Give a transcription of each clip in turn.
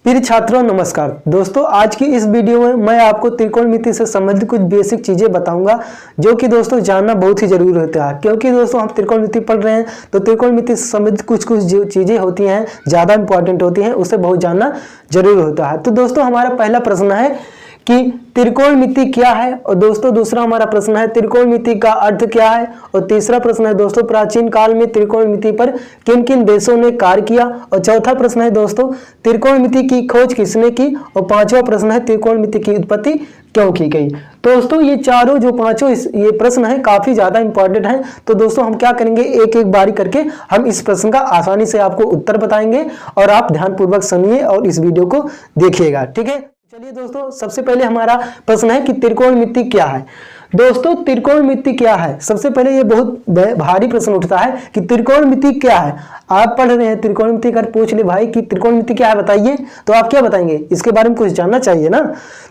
प्रिय छात्रों नमस्कार। दोस्तों आज की इस वीडियो में मैं आपको त्रिकोणमिति से संबंधित कुछ बेसिक चीजें बताऊंगा जो कि दोस्तों जानना बहुत ही जरूरी होता है, क्योंकि दोस्तों हम त्रिकोणमिति पढ़ रहे हैं तो त्रिकोणमिति से संबंधित कुछ जो चीजें होती हैं ज़्यादा इंपॉर्टेंट होती हैं, उसे बहुत जानना जरूरी होता है। तो दोस्तों हमारा पहला प्रश्न है कि त्रिकोणमिति क्या है, और दोस्तों दूसरा हमारा प्रश्न है त्रिकोणमिति का अर्थ क्या है, और तीसरा प्रश्न है दोस्तों प्राचीन काल में त्रिकोणमिति पर किन किन देशों ने कार्य किया, और चौथा प्रश्न है दोस्तों त्रिकोणमिति की खोज किसने की, और पांचवा प्रश्न है त्रिकोणमिति की उत्पत्ति क्यों की गई। दोस्तों ये चारों जो पांचों ये प्रश्न है काफी ज्यादा इंपॉर्टेंट है। तो दोस्तों हम क्या करेंगे, एक एक बारी करके हम इस प्रश्न का आसानी से आपको उत्तर बताएंगे और आप ध्यानपूर्वक सुनिए और इस वीडियो को देखिएगा, ठीक है। चलिए दोस्तों सबसे पहले हमारा प्रश्न है कि त्रिकोणमिति क्या है। दोस्तों त्रिकोणमिति क्या है, सबसे पहले ये बहुत भारी प्रश्न उठता है कि त्रिकोणमिति क्या है। आप पढ़ रहे हैं त्रिकोणमिति कर पूछ ले भाई कि त्रिकोणमिति क्या है बताइए, तो आप क्या बताएंगे, इसके बारे में कुछ जानना चाहिए ना।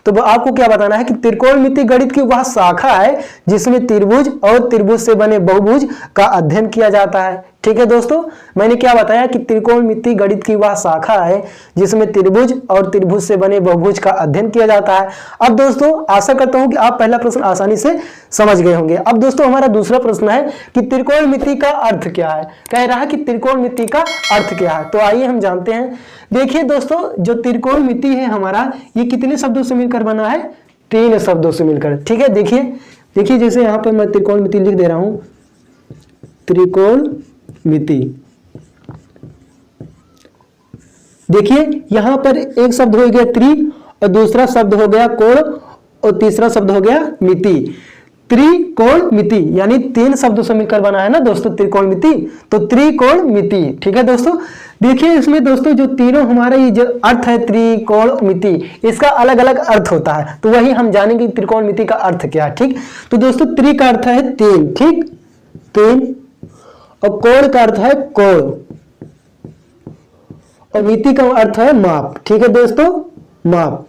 तो आपको क्या बताना है कि त्रिकोणमिति गणित की वह शाखा है जिसमें त्रिभुज और त्रिभुज से बने बहुभुज का अध्ययन किया जाता है। ठीक है दोस्तों, मैंने क्या बताया कि त्रिकोणमिति गणित की वह शाखा है जिसमें त्रिभुज और त्रिभुज से बने बहुभुज का अध्ययन किया जाता है। अब दोस्तों आशा करता हूं कि आप पहला प्रश्न आसानी से समझ गए होंगे। अब दोस्तों हमारा दूसरा प्रश्न है कि त्रिकोणमिति का अर्थ क्या है। कह रहा है कि त्रिकोणमिति का अर्थ क्या है, तो आइए हम जानते हैं। देखिए दोस्तों जो त्रिकोणमिति है हमारा, ये कितने शब्दों से मिलकर बना है, 3 शब्दों से मिलकर। ठीक है, देखिए जैसे यहाँ पर मैं त्रिकोणमिति लिख दे रहा हूं, त्रिकोणमिति। देखिए यहां पर एक शब्द हो गया त्रि, और दूसरा शब्द हो गया कोण, और तीसरा शब्द हो गया मिति। त्रिकोणमिति यानी 3 शब्दों से मिलकर बना है ना दोस्तों त्रिकोणमिति, तो त्रिकोणमिति। ठीक है दोस्तों, देखिए इसमें दोस्तों जो तीनों हमारा ये जो अर्थ है त्रिकोणमिति, इसका अलग अलग अर्थ होता है, तो वही हम जानेंगे त्रिकोणमिति का अर्थ क्या है। ठीक, तो दोस्तों त्रि का अर्थ है 3, ठीक 3, और कोण का अर्थ है कोण, और मिति का अर्थ है माप। ठीक है दोस्तों, माप।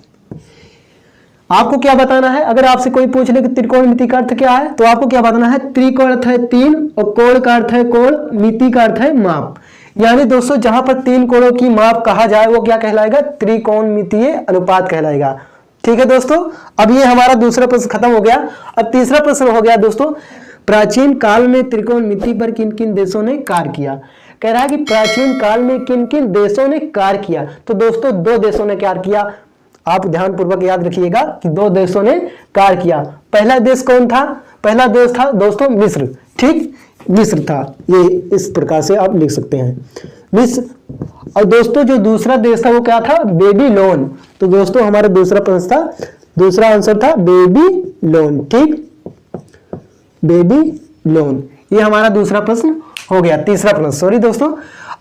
आपको क्या बताना है, अगर आपसे कोई पूछ ले कि त्रिकोणमिति का अर्थ क्या है, तो आपको क्या बताना है, त्रि का अर्थ है 3, और कोण का अर्थ है कोण, मिति का अर्थ है माप। यानी दोस्तों जहां पर 3 कोणों की माप कहा जाए वो क्या कहलाएगा, त्रिकोणमितीय अनुपात कहलाएगा। ठीक है दोस्तों, अब ये हमारा दूसरा प्रश्न खत्म हो गया। अब तीसरा प्रश्न हो गया दोस्तों, प्राचीन काल में त्रिकोणमिति पर किन किन देशों ने कार्य किया। कह रहा है कि प्राचीन काल में किन किन देशों ने कार्य किया, तो दोस्तों 2 देशों ने कार्य किया। आप ध्यानपूर्वक याद रखिएगा कि 2 देशों ने कार्य किया। पहला देश कौन था, पहला देश था दोस्तों मिस्र। ठीक, मिस्र था, ये इस प्रकार से आप लिख सकते हैं, मिस्र। और दोस्तों जो दूसरा देश था वो क्या था, बेबीलोन। तो दोस्तों हमारा दूसरा प्रश्न था, दूसरा आंसर था बेबीलोन। ठीक, बेबीलोन। ये हमारा दूसरा प्रश्न हो गया, तीसरा प्रश्न, सॉरी दोस्तों।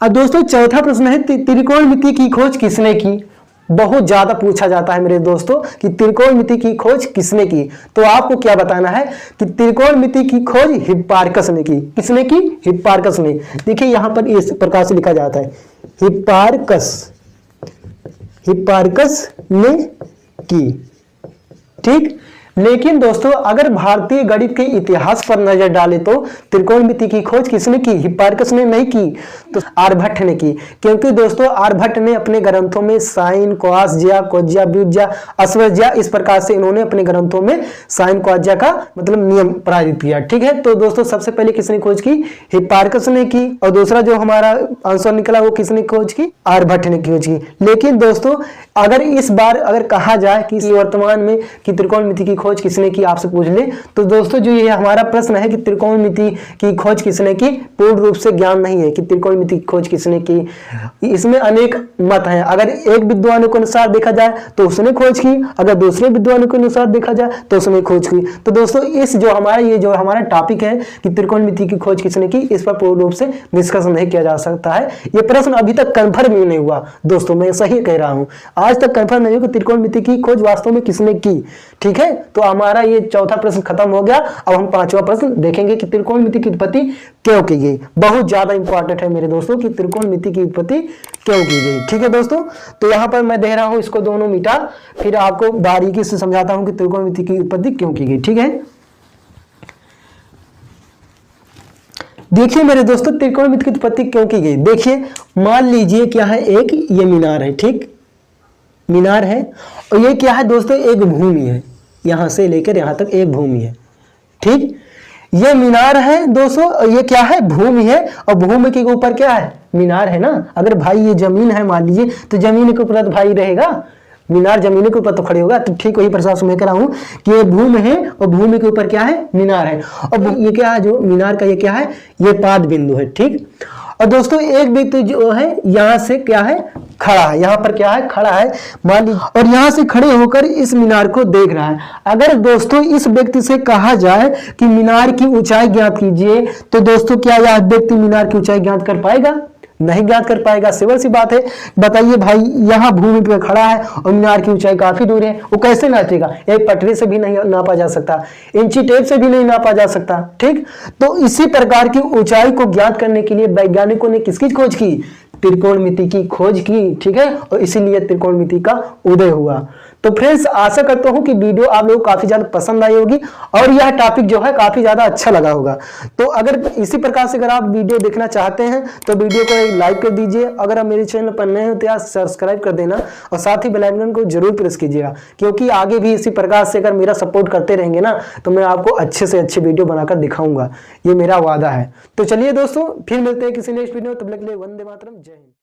अब दोस्तों चौथा प्रश्न है त्रिकोणमिति की खोज किसने की। बहुत ज्यादा पूछा जाता है मेरे दोस्तों कि त्रिकोणमिति की खोज किसने की, तो आपको क्या बताना है कि त्रिकोणमिति की खोज हिप्पारकस ने की। किसने की, हिप्पारकस ने। देखिए यहां पर इस प्रकार से लिखा जाता है, हिप्पारकस, हिप्पारकस ने की। ठीक, लेकिन दोस्तों अगर भारतीय गणित के इतिहास पर नजर डाले तो त्रिकोणमिति की खोज किसने की, हिप्पारकस ने नहीं की, तो आर्यभट्ट ने की। क्योंकि दोस्तों आर्यभट्ट ने अपने ग्रंथों में साइन, क्वास, ज्या, कोज्या, व्युज्या, अश्वज्या, इस प्रकार से इन्होंने अपने ग्रंथों में साइन क्वाज्या का मतलब नियम पारित किया। ठीक है, तो दोस्तों सबसे पहले किसने खोज की, हिप्पारकस ने की, और दूसरा जो हमारा आंसर निकला वो किसने खोज की, आर्यभट्ट ने खोज की। लेकिन दोस्तों अगर इस बार अगर कहा जाए कि वर्तमान में कि त्रिकोणमिति की खोज किसने की आपसे पूछ ले, तो दोस्तों जो ये हमारा प्रश्न है कि त्रिकोणमिति की खोज किसने की, पूर्ण रूप से ज्ञान नहीं है कि त्रिकोणमिति की खोज किसने की। इसमें अनेक मत हैं। अगर एक विद्वानों के अनुसार देखा जाए तो उसने खोज की, अगर दूसरे विद्वानों के अनुसार देखा जाए तो उसने खोज की। तो दोस्तों इस जो हमारा टॉपिक है कि त्रिकोणमिति की खोज किसने की, इस पर पूर्ण रूप से डिस्कस नहीं किया जा सकता है। ये प्रश्न अभी तक कंफर्म ही नहीं हुआ दोस्तों, मैं सही कह रहा हूं, आज तक कंफर्म नहीं हुआ कि त्रिकोणमिति की खोज वास्तव में किसने की। ठीक है, तो हमारा ये चौथा प्रश्न खत्म हो गया। अब हम 5वां प्रश्न देखेंगे कि त्रिकोणमिति की उत्पत्ति क्यों की गई। बहुत ज्यादा इंपॉर्टेंट है मेरे दोस्तों कि त्रिकोणमिति की उत्पत्ति क्यों की गई। ठीक है दोस्तों, तो यहाँ पर मैं दे रहा हूं इसको दोनों मिटा, फिर आपको बारीकी से समझाता हूं कि त्रिकोणमिति की उत्पत्ति क्यों की गई। ठीक है, देखिए मेरे दोस्तों त्रिकोणमिति की उत्पत्ति क्यों की गई। देखिए मान लीजिए क्या है, एक ये मीनार है, ठीक मीनार है। और ये क्या है दोस्तों, एक भूमि है, यहाँ से लेकर यहाँ तक एक भूमि है, ठीक। ये मीनार है दोस्तों, ये क्या है, भूमि है, और भूमि के ऊपर क्या है, मीनार है ना। अगर भाई ये जमीन है मान लीजिए, तो जमीन के ऊपर तो भाई रहेगा, मीनार जमीन के ऊपर तो खड़े होगा। तो ठीक वही प्रश्न मैं कह रहा हूं कि ये भूमि है और भूमि के ऊपर क्या है, मीनार है। और ये क्या है, जो मीनार का ये क्या है, ये पाद बिंदु है, ठीक। और दोस्तों एक व्यक्ति जो है यहां से क्या है, खड़ा है, यहां पर क्या है, खड़ा है मान लीजिए, और यहां से खड़े होकर इस मीनार को देख रहा है। अगर दोस्तों इस व्यक्ति से कहा जाए कि मीनार की ऊंचाई ज्ञात कीजिए, तो दोस्तों क्या यह व्यक्ति मीनार की ऊंचाई ज्ञात कर पाएगा, नहीं ज्ञात कर पाएगा। सिंपल सी बात है। बताइए भाई, यहाँ भूमि पे खड़ा है और मीनार की ऊंचाई काफी दूर है, वो कैसे नापेगा, एक पटरी से भी नहीं नापा जा सकता, इंची टेप से भी नहीं नापा जा सकता, ठीक। तो इसी प्रकार की ऊंचाई को ज्ञात करने के लिए वैज्ञानिकों ने किसकी खोज की, त्रिकोणमिति की खोज की, ठीक है। और इसीलिए त्रिकोणमिति का उदय हुआ। तो फ्रेंड्स आशा करता हूं कि वीडियो आप लोगों को काफी ज्यादा पसंद आई होगी और यह टॉपिक जो है काफी ज्यादा अच्छा लगा होगा। तो अगर इसी प्रकार से अगर आप वीडियो देखना चाहते हैं तो वीडियो को एक लाइक कर दीजिए। अगर आप मेरे चैनल पर नए हो तो यार सब्सक्राइब कर देना और साथ ही बेल आइकन को जरूर प्रेस कीजिएगा, क्योंकि आगे भी इसी प्रकार से अगर मेरा सपोर्ट करते रहेंगे ना तो मैं आपको अच्छे से अच्छे वीडियो बनाकर दिखाऊंगा, ये मेरा वादा है। तो चलिए दोस्तों फिर मिलते हैं किसी नेक्स्ट वीडियो में, तब तक के लिए वंदे मातरम, जय हिंद।